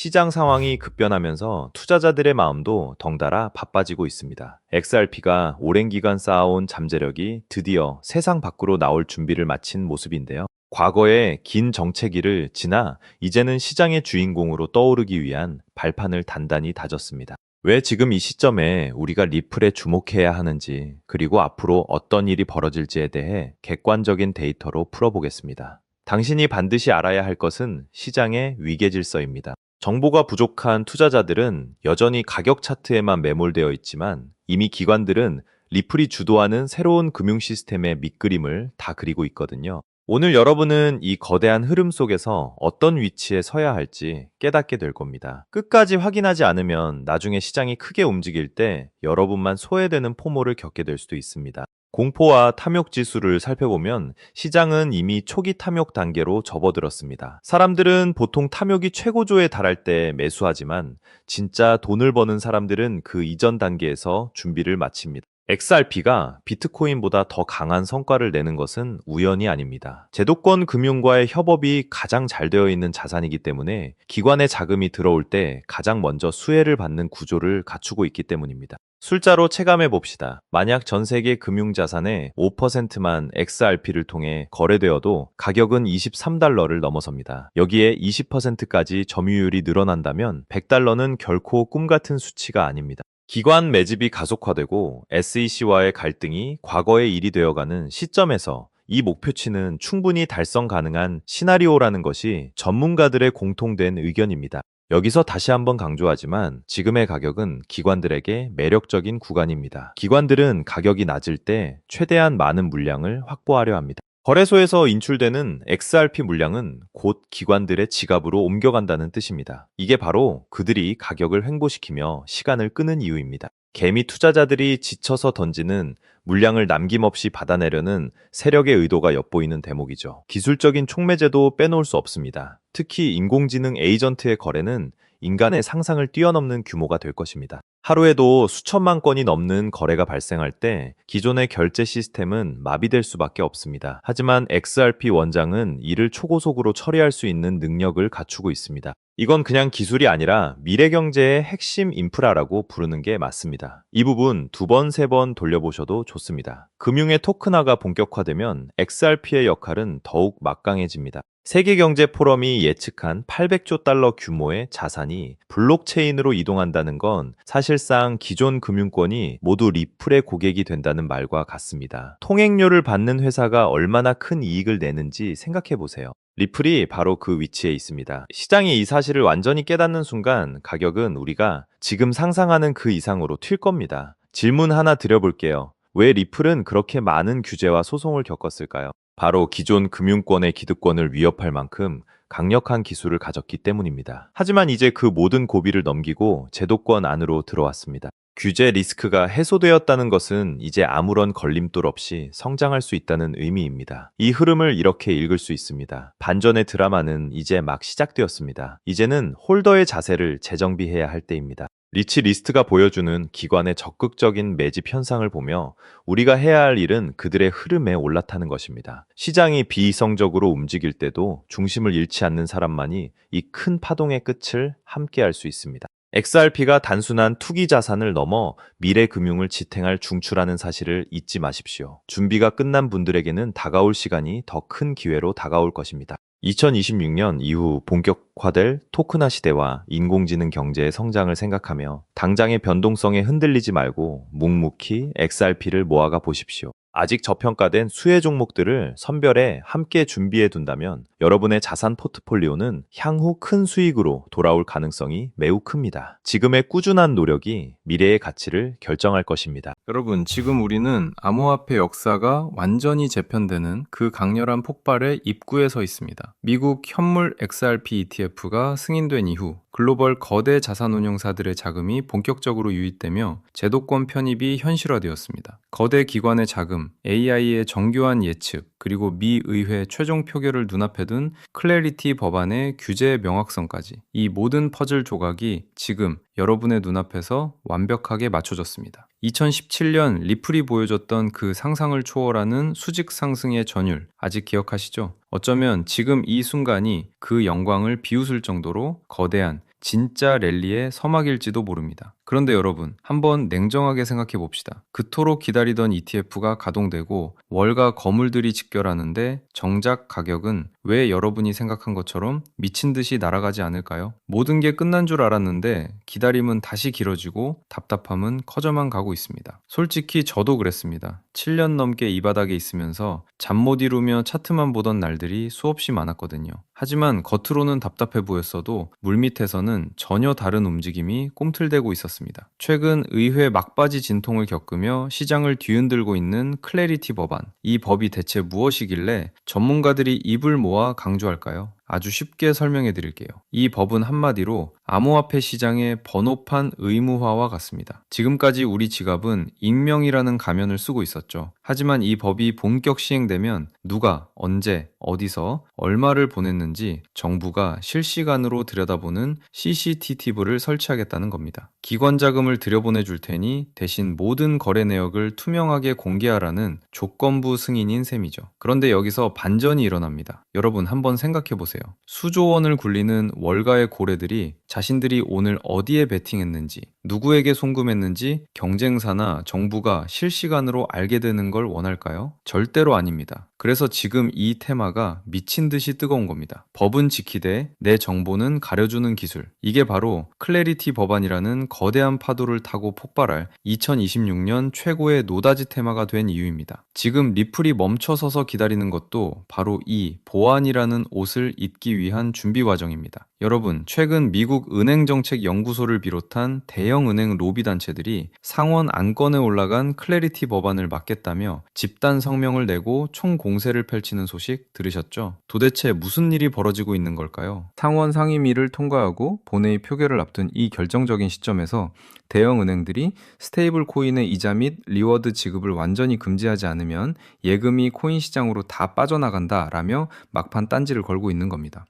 시장 상황이 급변하면서 투자자들의 마음도 덩달아 바빠지고 있습니다. XRP가 오랜 기간 쌓아온 잠재력이 드디어 세상 밖으로 나올 준비를 마친 모습인데요. 과거의 긴 정체기를 지나 이제는 시장의 주인공으로 떠오르기 위한 발판을 단단히 다졌습니다. 왜 지금 이 시점에 우리가 리플에 주목해야 하는지, 그리고 앞으로 어떤 일이 벌어질지에 대해 객관적인 데이터로 풀어보겠습니다. 당신이 반드시 알아야 할 것은 시장의 위계 질서입니다. 정보가 부족한 투자자들은 여전히 가격 차트에만 매몰되어 있지만, 이미 기관들은 리플이 주도하는 새로운 금융 시스템의 밑그림을 다 그리고 있거든요. 오늘 여러분은 이 거대한 흐름 속에서 어떤 위치에 서야 할지 깨닫게 될 겁니다. 끝까지 확인하지 않으면 나중에 시장이 크게 움직일 때 여러분만 소외되는 포모를 겪게 될 수도 있습니다. 공포와 탐욕 지수를 살펴보면 시장은 이미 초기 탐욕 단계로 접어들었습니다. 사람들은 보통 탐욕이 최고조에 달할 때 매수하지만, 진짜 돈을 버는 사람들은 그 이전 단계에서 준비를 마칩니다. XRP가 비트코인보다 더 강한 성과를 내는 것은 우연이 아닙니다. 제도권 금융과의 협업이 가장 잘 되어 있는 자산이기 때문에 기관의 자금이 들어올 때 가장 먼저 수혜를 받는 구조를 갖추고 있기 때문입니다. 숫자로 체감해 봅시다. 만약 전 세계 금융자산의 5%만 XRP를 통해 거래되어도 가격은 23달러를 넘어섭니다. 여기에 20%까지 점유율이 늘어난다면 100달러는 결코 꿈 같은 수치가 아닙니다. 기관 매집이 가속화되고 SEC와의 갈등이 과거의 일이 되어가는 시점에서 이 목표치는 충분히 달성 가능한 시나리오라는 것이 전문가들의 공통된 의견입니다. 여기서 다시 한번 강조하지만 지금의 가격은 기관들에게 매력적인 구간입니다. 기관들은 가격이 낮을 때 최대한 많은 물량을 확보하려 합니다. 거래소에서 인출되는 XRP 물량은 곧 기관들의 지갑으로 옮겨간다는 뜻입니다. 이게 바로 그들이 가격을 횡보시키며 시간을 끄는 이유입니다. 개미 투자자들이 지쳐서 던지는 물량을 남김없이 받아내려는 세력의 의도가 엿보이는 대목이죠. 기술적인 촉매제도 빼놓을 수 없습니다. 특히 인공지능 에이전트의 거래는 인간의 상상을 뛰어넘는 규모가 될 것입니다. 하루에도 수천만 건이 넘는 거래가 발생할 때 기존의 결제 시스템은 마비될 수밖에 없습니다. 하지만 XRP 원장은 이를 초고속으로 처리할 수 있는 능력을 갖추고 있습니다. 이건 그냥 기술이 아니라 미래 경제의 핵심 인프라라고 부르는 게 맞습니다. 이 부분 두 번, 세 번 돌려보셔도 좋습니다. 금융의 토큰화가 본격화되면 XRP의 역할은 더욱 막강해집니다. 세계경제포럼이 예측한 800조 달러 규모의 자산이 블록체인으로 이동한다는 건 사실상 기존 금융권이 모두 리플의 고객이 된다는 말과 같습니다. 통행료를 받는 회사가 얼마나 큰 이익을 내는지 생각해 보세요. 리플이 바로 그 위치에 있습니다. 시장이 이 사실을 완전히 깨닫는 순간 가격은 우리가 지금 상상하는 그 이상으로 튈 겁니다. 질문 하나 드려볼게요. 왜 리플은 그렇게 많은 규제와 소송을 겪었을까요? 바로 기존 금융권의 기득권을 위협할 만큼 강력한 기술을 가졌기 때문입니다. 하지만 이제 그 모든 고비를 넘기고 제도권 안으로 들어왔습니다. 규제 리스크가 해소되었다는 것은 이제 아무런 걸림돌 없이 성장할 수 있다는 의미입니다. 이 흐름을 이렇게 읽을 수 있습니다. 반전의 드라마는 이제 막 시작되었습니다. 이제는 홀더의 자세를 재정비해야 할 때입니다. 리치 리스트가 보여주는 기관의 적극적인 매집 현상을 보며 우리가 해야 할 일은 그들의 흐름에 올라타는 것입니다. 시장이 비이성적으로 움직일 때도 중심을 잃지 않는 사람만이 이 큰 파동의 끝을 함께할 수 있습니다. XRP가 단순한 투기 자산을 넘어 미래 금융을 지탱할 중추라는 사실을 잊지 마십시오. 준비가 끝난 분들에게는 다가올 시간이 더 큰 기회로 다가올 것입니다. 2026년 이후 본격화될 토큰화 시대와 인공지능 경제의 성장을 생각하며 당장의 변동성에 흔들리지 말고 묵묵히 XRP를 모아가 보십시오. 아직 저평가된 수혜 종목들을 선별해 함께 준비해 둔다면 여러분의 자산 포트폴리오는 향후 큰 수익으로 돌아올 가능성이 매우 큽니다. 지금의 꾸준한 노력이 미래의 가치를 결정할 것입니다. 여러분, 지금 우리는 암호화폐 역사가 완전히 재편되는 그 강렬한 폭발의 입구에 서 있습니다. 미국 현물 XRP ETF가 승인된 이후 글로벌 거대 자산운용사들의 자금이 본격적으로 유입되며 제도권 편입이 현실화되었습니다. 거대 기관의 자금, AI의 정교한 예측, 그리고 미 의회 최종 표결을 눈앞에 둔 클래리티 법안의 규제의 명확성까지 이 모든 퍼즐 조각이 지금 여러분의 눈앞에서 완벽하게 맞춰졌습니다. 2017년 리플이 보여줬던 그 상상을 초월하는 수직 상승의 전율 아직 기억하시죠? 어쩌면 지금 이 순간이 그 영광을 비웃을 정도로 거대한 진짜 랠리의 서막일지도 모릅니다. 그런데 여러분, 한번 냉정하게 생각해 봅시다. 그토록 기다리던 ETF가 가동되고 월가 거물들이 직결하는데 정작 가격은 왜 여러분이 생각한 것처럼 미친 듯이 날아가지 않을까요? 모든 게 끝난 줄 알았는데 기다림은 다시 길어지고 답답함은 커져만 가고 있습니다. 솔직히 저도 그랬습니다. 7년 넘게 이 바닥에 있으면서 잠 못 이루며 차트만 보던 날들이 수없이 많았거든요. 하지만 겉으로는 답답해 보였어도 물밑에서는 전혀 다른 움직임이 꿈틀대고 있었습니다. 최근 의회 막바지 진통을 겪으며 시장을 뒤흔들고 있는 클래리티 법안. 이 법이 대체 무엇이길래 전문가들이 입을 모아 강조할까요? 아주 쉽게 설명해 드릴게요. 이 법은 한마디로 암호화폐 시장의 번호판 의무화와 같습니다. 지금까지 우리 지갑은 익명이라는 가면을 쓰고 있었죠. 하지만 이 법이 본격 시행되면 누가, 언제, 어디서, 얼마를 보냈는지 정부가 실시간으로 들여다보는 CCTV를 설치하겠다는 겁니다. 기관 자금을 들여보내줄 테니 대신 모든 거래 내역을 투명하게 공개하라는 조건부 승인인 셈이죠. 그런데 여기서 반전이 일어납니다. 여러분 한번 생각해 보세요. 수조 원을 굴리는 월가의 고래들이 자신들이 오늘 어디에 베팅했는지, 누구에게 송금했는지 경쟁사나 정부가 실시간으로 알게 되는 걸 원할까요? 절대로 아닙니다. 그래서 지금 이 테마가 미친 듯이 뜨거운 겁니다. 법은 지키되 내 정보는 가려주는 기술. 이게 바로 클래리티 법안이라는 거대한 파도를 타고 폭발할 2026년 최고의 노다지 테마가 된 이유입니다. 지금 리플이 멈춰서서 기다리는 것도 바로 이 보안이라는 옷을 입기 위한 준비 과정입니다. 여러분, 최근 미국 은행정책연구소를 비롯한 대형 은행 로비 단체들이 상원 안건에 올라간 클래리티 법안을 막겠다며 집단 성명을 내고 총공세를 펼치는 소식 들으셨죠? 도대체 무슨 일이 벌어지고 있는 걸까요? 상원 상임위를 통과하고 본회의 표결을 앞둔 이 결정적인 시점에서 대형 은행들이 스테이블 코인의 이자 및 리워드 지급을 완전히 금지하지 않으면 예금이 코인 시장으로 다 빠져나간다라며 막판 딴지를 걸고 있는 겁니다.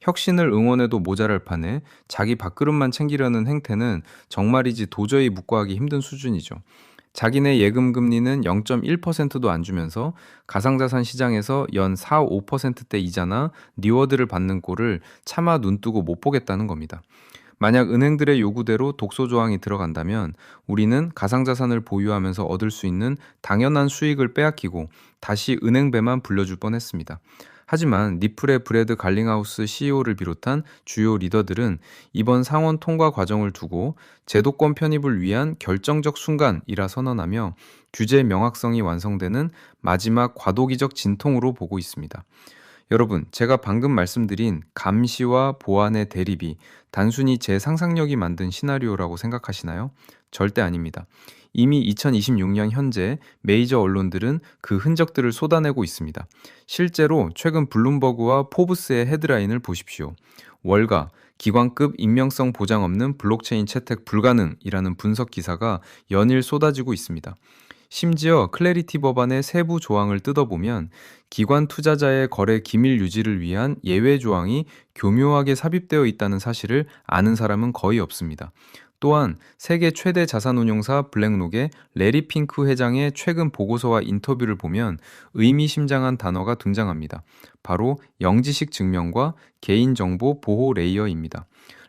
혁신을 응원해도 모자랄 판에 자기 밥그릇만 챙기려는 행태는 정말이지 도저히 묵과하기 힘든 수준이죠. 자기네 예금 금리는 0.1%도 안 주면서 가상자산 시장에서 연 4, 5%대 이자나 리워드를 받는 꼴을 차마 눈뜨고 못 보겠다는 겁니다. 만약 은행들의 요구대로 독소 조항이 들어간다면 우리는 가상자산을 보유하면서 얻을 수 있는 당연한 수익을 빼앗기고 다시 은행배만 불려줄 뻔했습니다. 하지만 리플의 브래드 갈링하우스 CEO를 비롯한 주요 리더들은 이번 상원 통과 과정을 두고 제도권 편입을 위한 결정적 순간이라 선언하며 규제 명확성이 완성되는 마지막 과도기적 진통으로 보고 있습니다. 여러분, 제가 방금 말씀드린 감시와 보안의 대립이 단순히 제 상상력이 만든 시나리오라고 생각하시나요? 절대 아닙니다. 이미 2026년 현재 메이저 언론들은 그 흔적들을 쏟아내고 있습니다. 실제로 최근 블룸버그와 포브스의 헤드라인을 보십시오. 월가, 기관급 익명성 보장 없는 블록체인 채택 불가능이라는 분석 기사가 연일 쏟아지고 있습니다. 심지어 클래리티 법안의 세부 조항을 뜯어보면 기관 투자자의 거래 기밀 유지를 위한 예외 조항이 교묘하게 삽입되어 있다는 사실을 아는 사람은 거의 없습니다. 또한 세계 최대 자산운용사 블랙록의 레리 핑크 회장의 최근 보고서와 인터뷰를 보면 의미심장한 단어가 등장합니다. 바로 영지식 증명과 개인정보 보호 레이어입니다.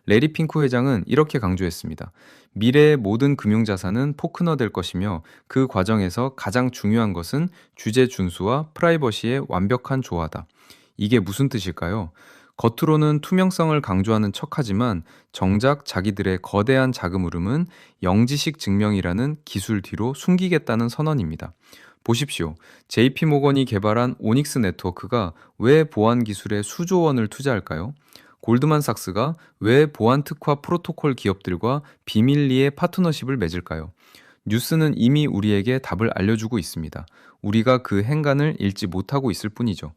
레리 핑크 회장은 이렇게 강조했습니다. 미래의 모든 금융자산은 포크너 될 것이며 그 과정에서 가장 중요한 것은 규제 준수와 프라이버시의 완벽한 조화다. 이게 무슨 뜻일까요? 겉으로는 투명성을 강조하는 척하지만 정작 자기들의 거대한 자금 흐름은 영지식 증명이라는 기술 뒤로 숨기겠다는 선언입니다. 보십시오. JP모건이 개발한 오닉스 네트워크가 왜 보안 기술에 수조 원을 투자할까요? 골드만삭스가 왜 보안 특화 프로토콜 기업들과 비밀리에 파트너십을 맺을까요? 뉴스는 이미 우리에게 답을 알려주고 있습니다. 우리가 그 행간을 읽지 못하고 있을 뿐이죠.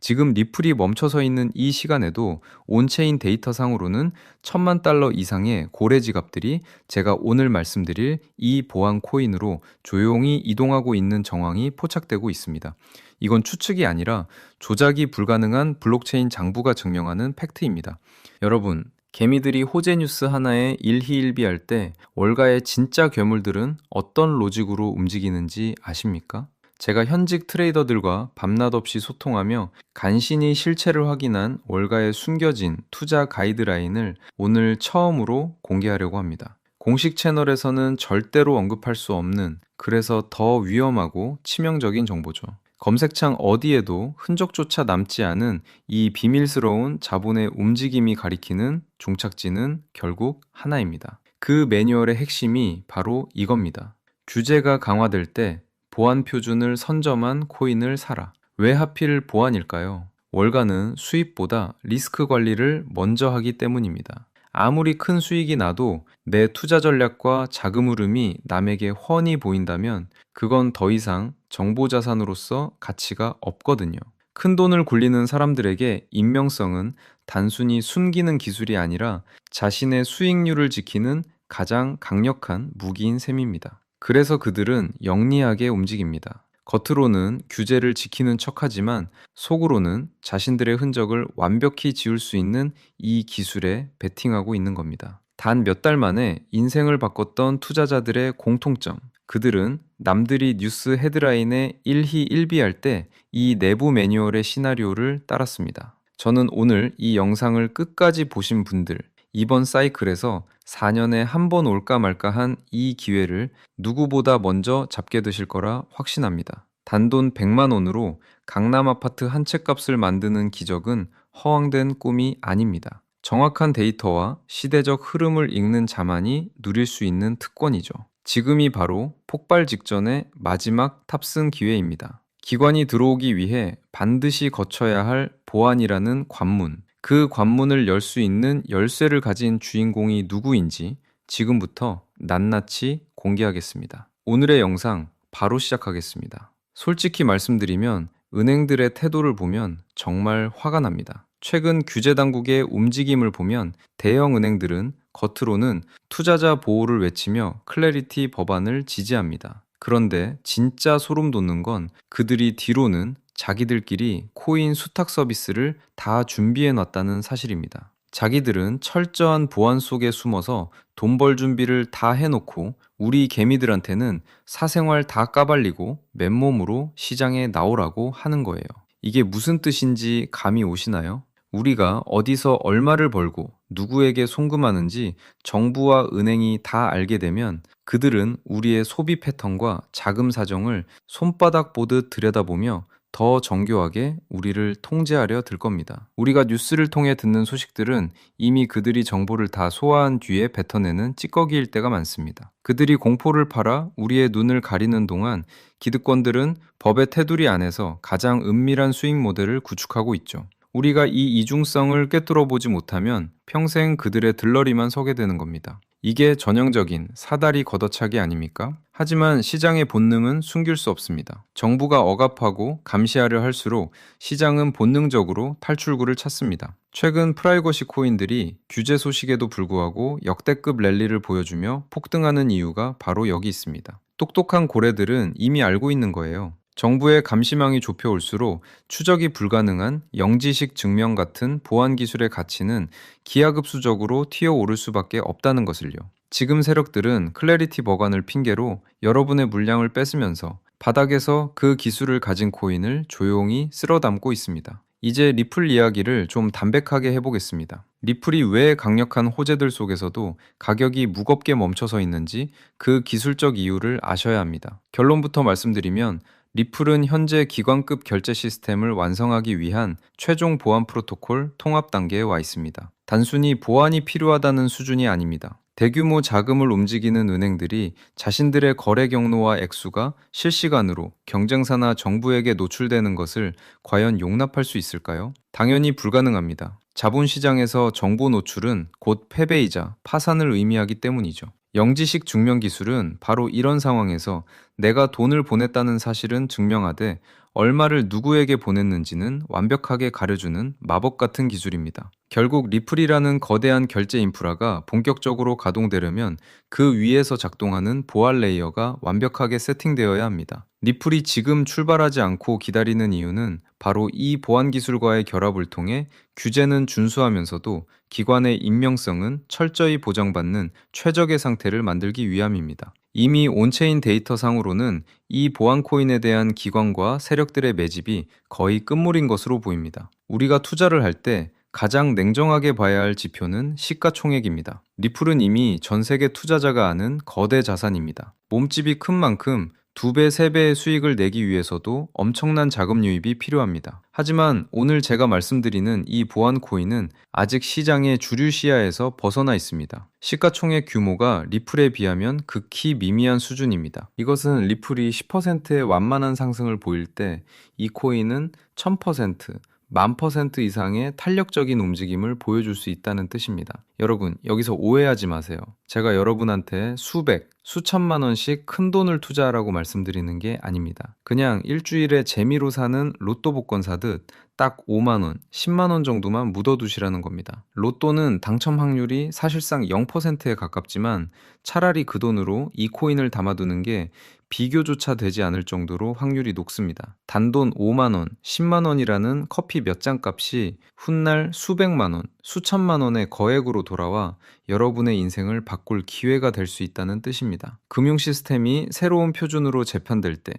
지금 리플이 멈춰서 있는 이 시간에도 온체인 데이터상으로는 $10,000 이상의 고래 지갑들이 제가 오늘 말씀드릴 이 보안 코인으로 조용히 이동하고 있는 정황이 포착되고 있습니다. 이건 추측이 아니라 조작이 불가능한 블록체인 장부가 증명하는 팩트입니다. 여러분, 개미들이 호재 뉴스 하나에 일희일비할 때 월가의 진짜 괴물들은 어떤 로직으로 움직이는지 아십니까? 제가 현직 트레이더들과 밤낮 없이 소통하며 간신히 실체를 확인한 월가의 숨겨진 투자 가이드라인을 오늘 처음으로 공개하려고 합니다. 공식 채널에서는 절대로 언급할 수 없는, 그래서 더 위험하고 치명적인 정보죠. 검색창 어디에도 흔적조차 남지 않은 이 비밀스러운 자본의 움직임이 가리키는 종착지는 결국 하나입니다. 그 매뉴얼의 핵심이 바로 이겁니다. 규제가 강화될 때 보안 표준을 선점한 코인을 사라. 왜 하필 보안일까요? 월가는 수입보다 리스크 관리를 먼저 하기 때문입니다. 아무리 큰 수익이 나도 내 투자 전략과 자금 흐름이 남에게 훤히 보인다면 그건 더 이상 정보 자산으로서 가치가 없거든요. 큰 돈을 굴리는 사람들에게 익명성은 단순히 숨기는 기술이 아니라 자신의 수익률을 지키는 가장 강력한 무기인 셈입니다. 그래서 그들은 영리하게 움직입니다. 겉으로는 규제를 지키는 척하지만 속으로는 자신들의 흔적을 완벽히 지울 수 있는 이 기술에 베팅하고 있는 겁니다. 단 몇 달 만에 인생을 바꿨던 투자자들의 공통점. 그들은 남들이 뉴스 헤드라인에 일희일비할 때 이 내부 매뉴얼의 시나리오를 따랐습니다. 저는 오늘 이 영상을 끝까지 보신 분들, 이번 사이클에서 4년에 한 번 올까 말까 한 이 기회를 누구보다 먼저 잡게 되실 거라 확신합니다. 단돈 100만 원으로 강남 아파트 한 채 값을 만드는 기적은 허황된 꿈이 아닙니다. 정확한 데이터와 시대적 흐름을 읽는 자만이 누릴 수 있는 특권이죠. 지금이 바로 폭발 직전의 마지막 탑승 기회입니다. 기관이 들어오기 위해 반드시 거쳐야 할 보안이라는 관문, 그 관문을 열 수 있는 열쇠를 가진 주인공이 누구인지 지금부터 낱낱이 공개하겠습니다. 오늘의 영상 바로 시작하겠습니다. 솔직히 말씀드리면 은행들의 태도를 보면 정말 화가 납니다. 최근 규제 당국의 움직임을 보면 대형 은행들은 겉으로는 투자자 보호를 외치며 클래리티 법안을 지지합니다. 그런데 진짜 소름 돋는 건 그들이 뒤로는 자기들끼리 코인 수탁 서비스를 다 준비해 놨다는 사실입니다. 자기들은 철저한 보안 속에 숨어서 돈 벌 준비를 다 해놓고 우리 개미들한테는 사생활 다 까발리고 맨몸으로 시장에 나오라고 하는 거예요. 이게 무슨 뜻인지 감이 오시나요? 우리가 어디서 얼마를 벌고 누구에게 송금하는지 정부와 은행이 다 알게 되면 그들은 우리의 소비 패턴과 자금 사정을 손바닥 보듯 들여다보며 더 정교하게 우리를 통제하려 들 겁니다. 우리가 뉴스를 통해 듣는 소식들은 이미 그들이 정보를 다 소화한 뒤에 뱉어내는 찌꺼기일 때가 많습니다. 그들이 공포를 팔아 우리의 눈을 가리는 동안 기득권들은 법의 테두리 안에서 가장 은밀한 수익 모델을 구축하고 있죠. 우리가 이 이중성을 꿰뚫어 보지 못하면 평생 그들의 들러리만 서게 되는 겁니다. 이게 전형적인 사다리 걷어차기 아닙니까? 하지만 시장의 본능은 숨길 수 없습니다. 정부가 억압하고 감시하려 할수록 시장은 본능적으로 탈출구를 찾습니다. 최근 프라이버시 코인들이 규제 소식에도 불구하고 역대급 랠리를 보여주며 폭등하는 이유가 바로 여기 있습니다. 똑똑한 고래들은 이미 알고 있는 거예요. 정부의 감시망이 좁혀올수록 추적이 불가능한 영지식 증명 같은 보안 기술의 가치는 기하급수적으로 튀어오를 수밖에 없다는 것을요. 지금 세력들은 클래리티 버간을 핑계로 여러분의 물량을 뺏으면서 바닥에서 그 기술을 가진 코인을 조용히 쓸어담고 있습니다. 이제 리플 이야기를 좀 담백하게 해보겠습니다. 리플이 왜 강력한 호재들 속에서도 가격이 무겁게 멈춰서 있는지 그 기술적 이유를 아셔야 합니다. 결론부터 말씀드리면 리플은 현재 기관급 결제 시스템을 완성하기 위한 최종 보안 프로토콜 통합 단계에 와 있습니다. 단순히 보안이 필요하다는 수준이 아닙니다. 대규모 자금을 움직이는 은행들이 자신들의 거래 경로와 액수가 실시간으로 경쟁사나 정부에게 노출되는 것을 과연 용납할 수 있을까요? 당연히 불가능합니다. 자본시장에서 정보 노출은 곧 패배이자 파산을 의미하기 때문이죠. 영지식 증명 기술은 바로 이런 상황에서 내가 돈을 보냈다는 사실은 증명하되 얼마를 누구에게 보냈는지는 완벽하게 가려주는 마법 같은 기술입니다. 결국 리플이라는 거대한 결제 인프라가 본격적으로 가동되려면 그 위에서 작동하는 보안 레이어가 완벽하게 세팅되어야 합니다. 리플이 지금 출발하지 않고 기다리는 이유는 바로 이 보안 기술과의 결합을 통해 규제는 준수하면서도 기관의 익명성은 철저히 보장받는 최적의 상태를 만들기 위함입니다. 이미 온체인 데이터상으로는 이 보안 코인에 대한 기관과 세력들의 매집이 거의 끝물인 것으로 보입니다. 우리가 투자를 할 때 가장 냉정하게 봐야 할 지표는 시가총액입니다. 리플은 이미 전 세계 투자자가 아는 거대 자산입니다. 몸집이 큰 만큼 2배, 3배의 수익을 내기 위해서도 엄청난 자금 유입이 필요합니다. 하지만 오늘 제가 말씀드리는 이 보안 코인은 아직 시장의 주류 시야에서 벗어나 있습니다. 시가총액 규모가 리플에 비하면 극히 미미한 수준입니다. 이것은 리플이 10%의 완만한 상승을 보일 때 이 코인은 1000%, 10,000% 이상의 탄력적인 움직임을 보여줄 수 있다는 뜻입니다. 여러분, 여기서 오해하지 마세요. 제가 여러분한테 수백, 수천만 원씩 큰 돈을 투자하라고 말씀드리는 게 아닙니다. 그냥 일주일에 재미로 사는 로또 복권 사듯 딱 5만 원, 10만 원 정도만 묻어두시라는 겁니다. 로또는 당첨 확률이 사실상 0%에 가깝지만 차라리 그 돈으로 이 코인을 담아두는 게 비교조차 되지 않을 정도로 확률이 높습니다. 단돈 5만 원, 10만 원이라는 커피 몇 잔 값이 훗날 수백만 원, 수천만 원의 거액으로 돌아와 여러분의 인생을 바꿀 기회가 될 수 있다는 뜻입니다. 금융 시스템이 새로운 표준으로 재편될 때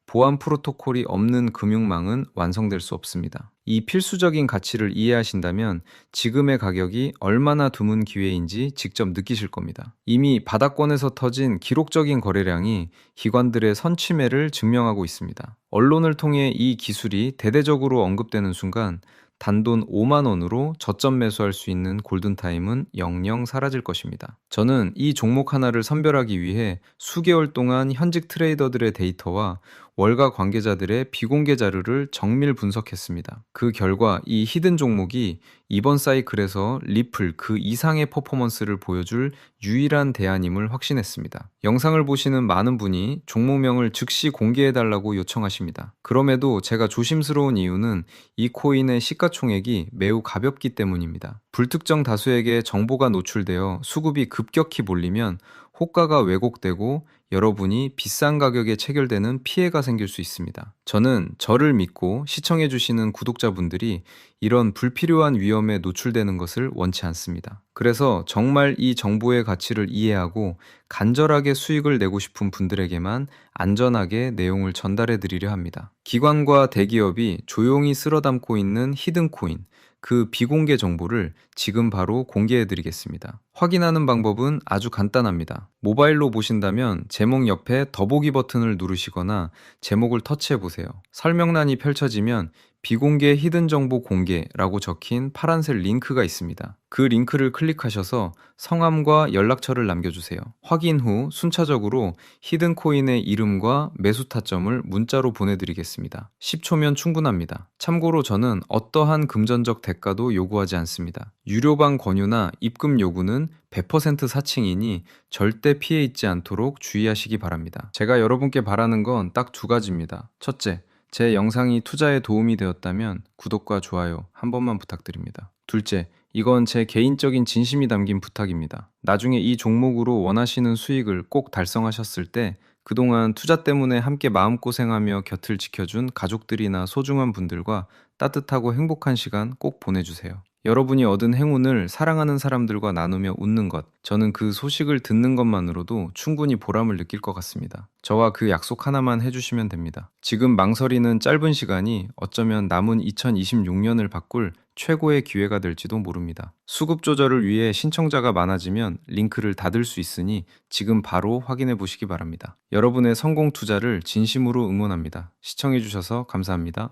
보안 프로토콜이 없는 금융망은 완성될 수 없습니다. 이 필수적인 가치를 이해하신다면 지금의 가격이 얼마나 드문 기회인지 직접 느끼실 겁니다. 이미 바닥권에서 터진 기록적인 거래량이 기관들의 선취매를 증명하고 있습니다. 언론을 통해 이 기술이 대대적으로 언급되는 순간 단돈 5만 원으로 저점 매수할 수 있는 골든타임은 영영 사라질 것입니다. 저는 이 종목 하나를 선별하기 위해 수개월 동안 현직 트레이더들의 데이터와 월가 관계자들의 비공개 자료를 정밀 분석했습니다. 그 결과 이 히든 종목이 이번 사이클에서 리플 그 이상의 퍼포먼스를 보여줄 유일한 대안임을 확신했습니다. 영상을 보시는 많은 분이 종목명을 즉시 공개해달라고 요청하십니다. 그럼에도 제가 조심스러운 이유는 이 코인의 시가총액이 매우 가볍기 때문입니다. 불특정 다수에게 정보가 노출되어 수급이 급격히 몰리면 호가가 왜곡되고 여러분이 비싼 가격에 체결되는 피해가 생길 수 있습니다. 저는 저를 믿고 시청해주시는 구독자분들이 이런 불필요한 위험에 노출되는 것을 원치 않습니다. 그래서 정말 이 정보의 가치를 이해하고 간절하게 수익을 내고 싶은 분들에게만 안전하게 내용을 전달해 드리려 합니다. 기관과 대기업이 조용히 쓸어 담고 있는 히든 코인, 그 비공개 정보를 지금 바로 공개해 드리겠습니다. 확인하는 방법은 아주 간단합니다. 모바일로 보신다면 제목 옆에 더보기 버튼을 누르시거나 제목을 터치해 보세요. 설명란이 펼쳐지면 비공개 히든 정보 공개라고 적힌 파란색 링크가 있습니다. 그 링크를 클릭하셔서 성함과 연락처를 남겨주세요. 확인 후 순차적으로 히든 코인의 이름과 매수 타점을 문자로 보내드리겠습니다. 10초면 충분합니다. 참고로 저는 어떠한 금전적 대가도 요구하지 않습니다. 유료방 권유나 입금 요구는 100% 사칭이니 절대 피해 있지 않도록 주의하시기 바랍니다. 제가 여러분께 바라는 건 딱 2가지입니다. 첫째, 제 영상이 투자에 도움이 되었다면 구독과 좋아요 한 번만 부탁드립니다. 둘째, 이건 제 개인적인 진심이 담긴 부탁입니다. 나중에 이 종목으로 원하시는 수익을 꼭 달성하셨을 때 그동안 투자 때문에 함께 마음고생하며 곁을 지켜준 가족들이나 소중한 분들과 따뜻하고 행복한 시간 꼭 보내주세요. 여러분이 얻은 행운을 사랑하는 사람들과 나누며 웃는 것, 저는 그 소식을 듣는 것만으로도 충분히 보람을 느낄 것 같습니다. 저와 그 약속 하나만 해주시면 됩니다. 지금 망설이는 짧은 시간이 어쩌면 남은 2026년을 바꿀 최고의 기회가 될지도 모릅니다. 수급 조절을 위해 신청자가 많아지면 링크를 닫을 수 있으니 지금 바로 확인해 보시기 바랍니다. 여러분의 성공 투자를 진심으로 응원합니다. 시청해주셔서 감사합니다.